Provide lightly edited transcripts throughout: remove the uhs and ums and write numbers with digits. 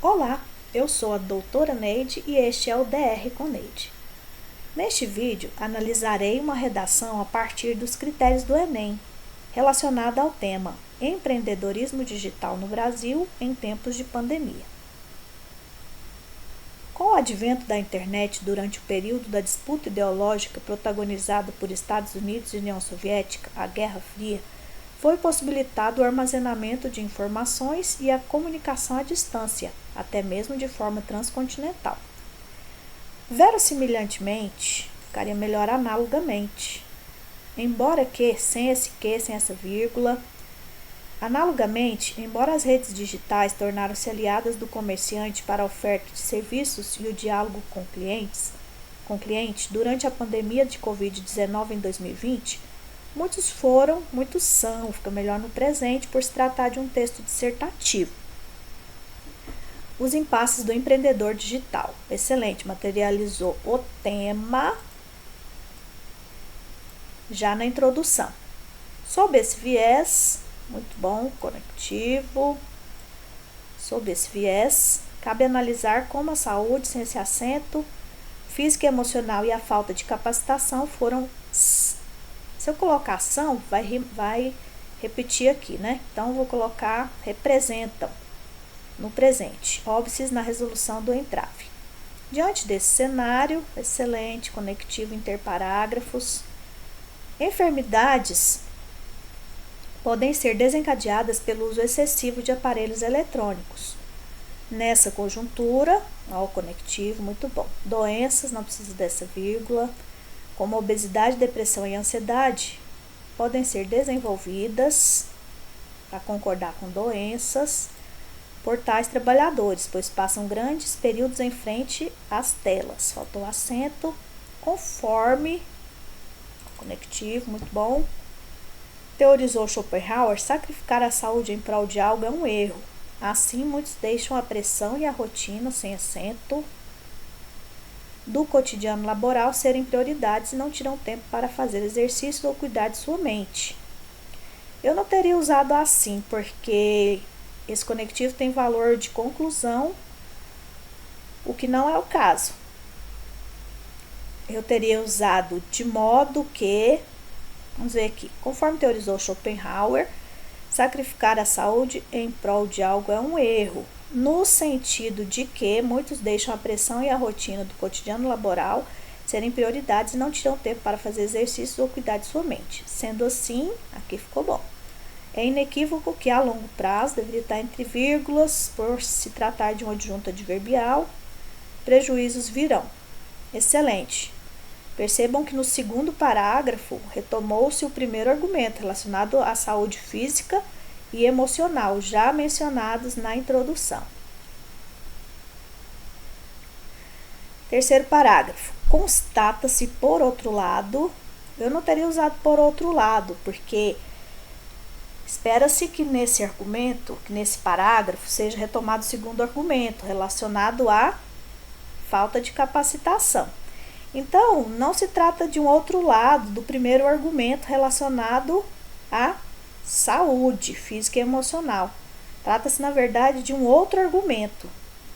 Olá, eu sou a doutora Neide e este é o DR com Neide. Neste vídeo, analisarei uma redação a partir dos critérios do Enem, relacionada ao tema Empreendedorismo Digital no Brasil em tempos de pandemia. Com o advento da internet durante o período da disputa ideológica protagonizada por Estados Unidos e União Soviética, a Guerra Fria, foi possibilitado o armazenamento de informações e a comunicação à distância, até mesmo de forma transcontinental. Verossimilhantemente, ficaria melhor analogamente. Embora que, sem essa vírgula, analogamente, embora as redes digitais tornaram-se aliadas do comerciante para a oferta de serviços e o diálogo com cliente durante a pandemia de Covid-19 em 2020, muitos são, fica melhor no presente por se tratar de um texto dissertativo. Os impasses do empreendedor digital. Excelente, materializou o tema já na introdução. Sob esse viés, muito bom, conectivo. Sob esse viés, cabe analisar como a saúde, sem esse acento, física e emocional e a falta de capacitação foram... Se eu colocar ação, vai repetir aqui, né? Então, vou colocar representam no presente, óbices na resolução do entrave. Diante desse cenário, excelente, conectivo interparágrafos, enfermidades podem ser desencadeadas pelo uso excessivo de aparelhos eletrônicos. Nessa conjuntura, ó, o conectivo, muito bom. Doenças, não precisa dessa vírgula, como obesidade, depressão e ansiedade, podem ser desenvolvidas, para concordar com doenças, por tais trabalhadores, pois passam grandes períodos em frente às telas. Faltou acento, conforme, conectivo, muito bom. Teorizou Schopenhauer, sacrificar a saúde em prol de algo é um erro. Assim, muitos deixam a pressão e a rotina, sem acento, do cotidiano laboral serem prioridades e não tiram tempo para fazer exercícios ou cuidar de sua mente. Eu não teria usado assim, porque esse conectivo tem valor de conclusão, o que não é o caso. Eu teria usado de modo que, vamos ver aqui, conforme teorizou Schopenhauer, sacrificar a saúde em prol de algo é um erro, no sentido de que muitos deixam a pressão e a rotina do cotidiano laboral serem prioridades e não tiram tempo para fazer exercícios ou cuidar de sua mente. Sendo assim, aqui ficou bom. É inequívoco que a longo prazo deveria estar entre vírgulas, por se tratar de uma adjunta adverbial, prejuízos virão. Excelente. Percebam que no segundo parágrafo retomou-se o primeiro argumento relacionado à saúde física e emocional, já mencionados na introdução. Terceiro parágrafo. Constata-se, por outro lado, eu não teria usado por outro lado, porque espera-se que nesse argumento, que nesse parágrafo, seja retomado o segundo argumento, relacionado à falta de capacitação. Então, não se trata de um outro lado do primeiro argumento relacionado à saúde física e emocional. Trata-se, na verdade, de um outro argumento.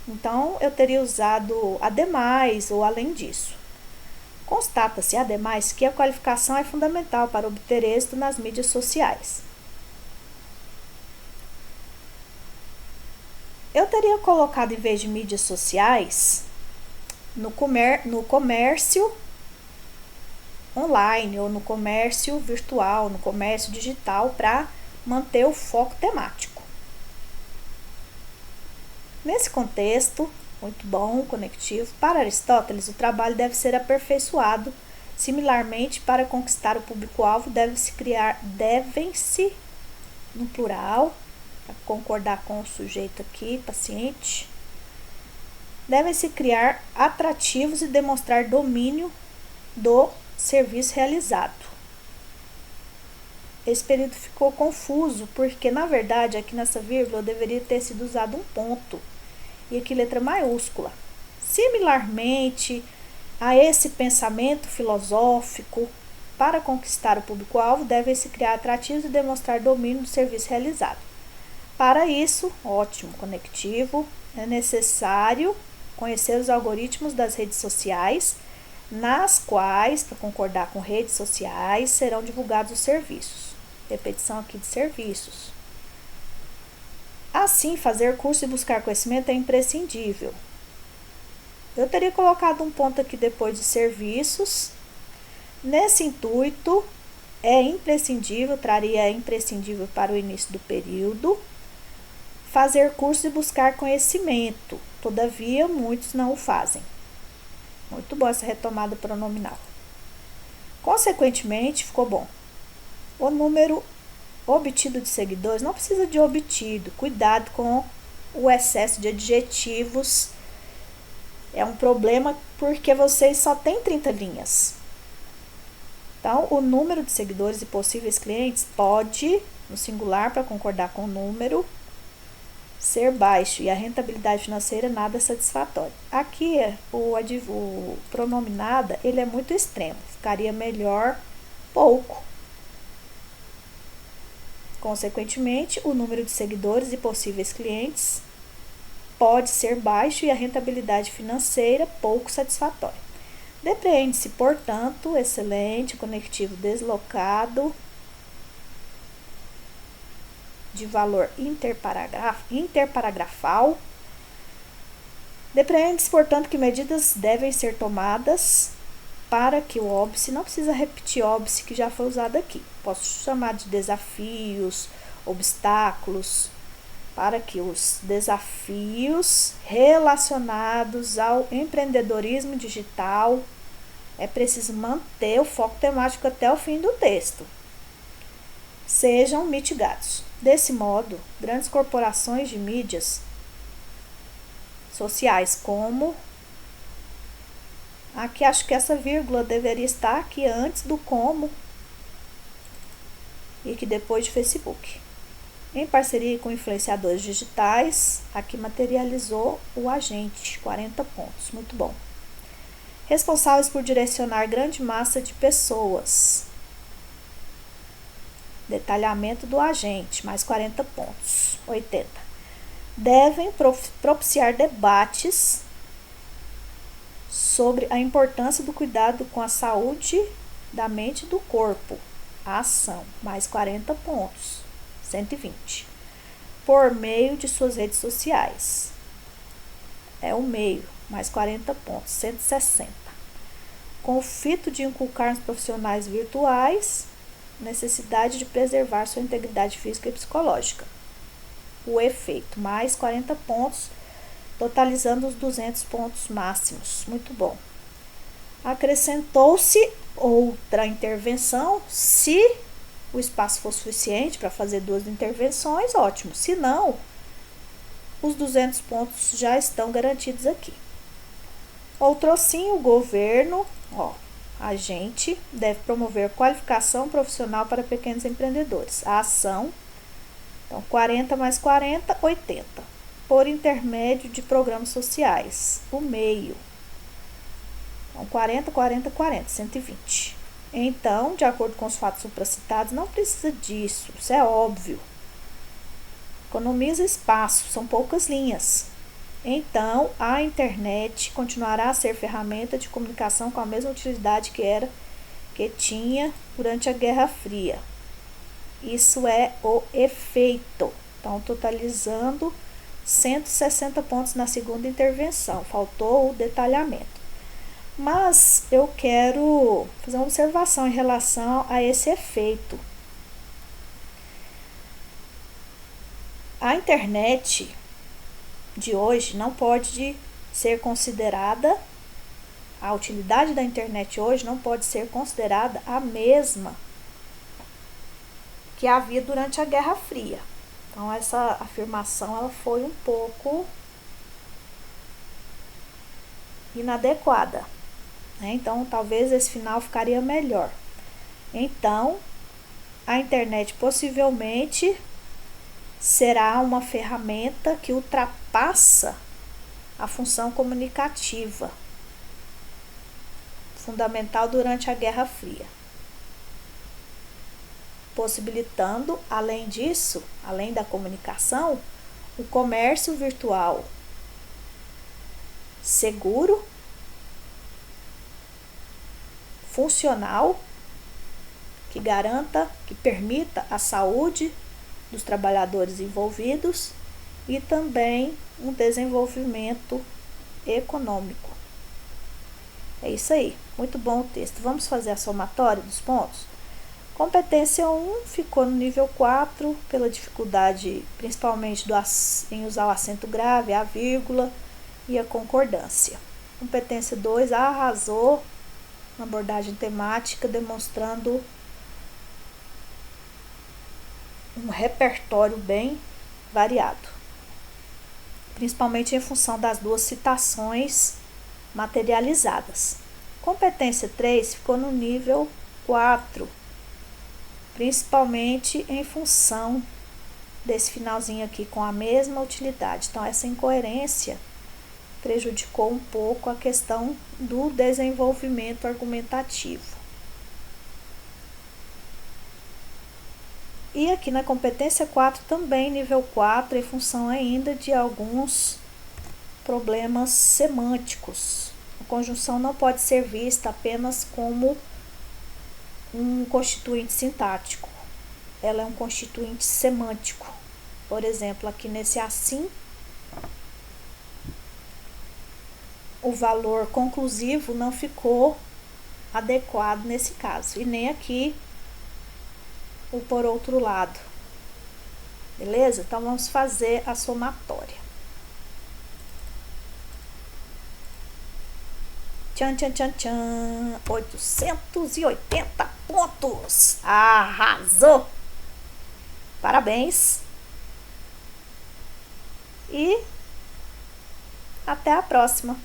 Então, eu teria usado ademais ou além disso. Constata-se, ademais, que a qualificação é fundamental para obter êxito nas mídias sociais. Eu teria colocado, em vez de mídias sociais, no comércio online ou no comércio virtual, no comércio digital, para manter o foco temático. Nesse contexto, muito bom, conectivo, para Aristóteles, o trabalho deve ser aperfeiçoado. Similarmente, para conquistar o público-alvo, devem-se, no plural, para concordar com o sujeito aqui, paciente, devem-se criar atrativos e demonstrar domínio do serviço realizado. Esse período ficou confuso, porque na verdade aqui nessa vírgula deveria ter sido usado um ponto, e aqui letra maiúscula. Similarmente a esse pensamento filosófico, para conquistar o público-alvo, devem-se criar atrativos e demonstrar domínio do serviço realizado. Para isso, ótimo conectivo, é necessário conhecer os algoritmos das redes sociais, nas quais, para concordar com redes sociais, serão divulgados os serviços. Repetição aqui de serviços. Assim, fazer curso e buscar conhecimento é imprescindível. Eu teria colocado um ponto aqui depois de serviços. Nesse intuito, é imprescindível, traria imprescindível para o início do período, fazer curso e buscar conhecimento. Todavia, muitos não o fazem. Muito bom essa retomada pronominal. Consequentemente, ficou bom. O número obtido de seguidores não precisa de obtido. Cuidado com o excesso de adjetivos. É um problema porque vocês só têm 30 linhas. Então, o número de seguidores e possíveis clientes pode, no singular, para concordar com o número, ser baixo e a rentabilidade financeira nada satisfatória. Aqui, o pronominada, ele é muito extremo. Ficaria melhor pouco. Consequentemente, o número de seguidores e possíveis clientes pode ser baixo e a rentabilidade financeira pouco satisfatória. Depreende-se, portanto, excelente, conectivo deslocado, de valor interparagrafal. Depreende-se, portanto, que medidas devem ser tomadas para que o óbice, não precisa repetir óbice que já foi usado aqui, posso chamar de desafios, obstáculos, para que os desafios relacionados ao empreendedorismo digital, é preciso manter o foco temático até o fim do texto, sejam mitigados. Desse modo, grandes corporações de mídias sociais como... Aqui acho que essa vírgula deveria estar aqui antes do como e que depois de Facebook. Em parceria com influenciadores digitais, aqui materializou o agente, 40 pontos, muito bom. Responsáveis por direcionar grande massa de pessoas. Detalhamento do agente, mais 40 pontos, 80. Devem propiciar debates sobre a importância do cuidado com a saúde da mente e do corpo. A ação, mais 40 pontos, 120. Por meio de suas redes sociais. É o meio, mais 40 pontos, 160. Com o fito de inculcar nos profissionais virtuais necessidade de preservar sua integridade física e psicológica. O efeito, mais 40 pontos, totalizando os 200 pontos máximos. Muito bom. Acrescentou-se outra intervenção, se o espaço for suficiente para fazer 2 intervenções, ótimo. Se não, os 200 pontos já estão garantidos aqui. Outrocinho, o governo, agente deve promover qualificação profissional para pequenos empreendedores. A ação, então 40 mais 40, 80. Por intermédio de programas sociais. O meio, então 40, 40, 40, 120. Então, de acordo com os fatos supracitados, não precisa disso, isso é óbvio. Economiza espaço, são poucas linhas. Então, a internet continuará a ser ferramenta de comunicação com a mesma utilidade que tinha durante a Guerra Fria. Isso é o efeito. Então, totalizando 160 pontos na segunda intervenção. Faltou o detalhamento. Mas eu quero fazer uma observação em relação a esse efeito. A internet de hoje não pode ser considerada, a utilidade da internet hoje não pode ser considerada a mesma que havia durante a Guerra Fria. Então, essa afirmação ela foi um pouco inadequada, né? Então, talvez esse final ficaria melhor. Então, a internet possivelmente será uma ferramenta que ultrapassa a função comunicativa, fundamental durante a Guerra Fria. possibilitando, além disso, além da comunicação, o comércio virtual seguro, funcional, que garanta, que permita a saúde dos trabalhadores envolvidos e também um desenvolvimento econômico. É isso aí, muito bom o texto. Vamos fazer a somatória dos pontos? Competência 1 ficou no nível 4, pela dificuldade principalmente em usar o acento grave, a vírgula e a concordância. Competência 2 arrasou na abordagem temática, demonstrando um repertório bem variado, principalmente em função das duas citações materializadas. Competência 3 ficou no nível 4, principalmente em função desse finalzinho aqui com a mesma utilidade. Então, essa incoerência prejudicou um pouco a questão do desenvolvimento argumentativo. E aqui na competência 4 também, nível 4, em função ainda de alguns problemas semânticos. A conjunção não pode ser vista apenas como um constituinte sintático. Ela é um constituinte semântico. Por exemplo, aqui nesse assim, o valor conclusivo não ficou adequado nesse caso. E nem aqui o por outro lado. Beleza? Então, vamos fazer a somatória. Tchan, tchan, tchan, tchan. 880 pontos. Arrasou! Parabéns! E até a próxima!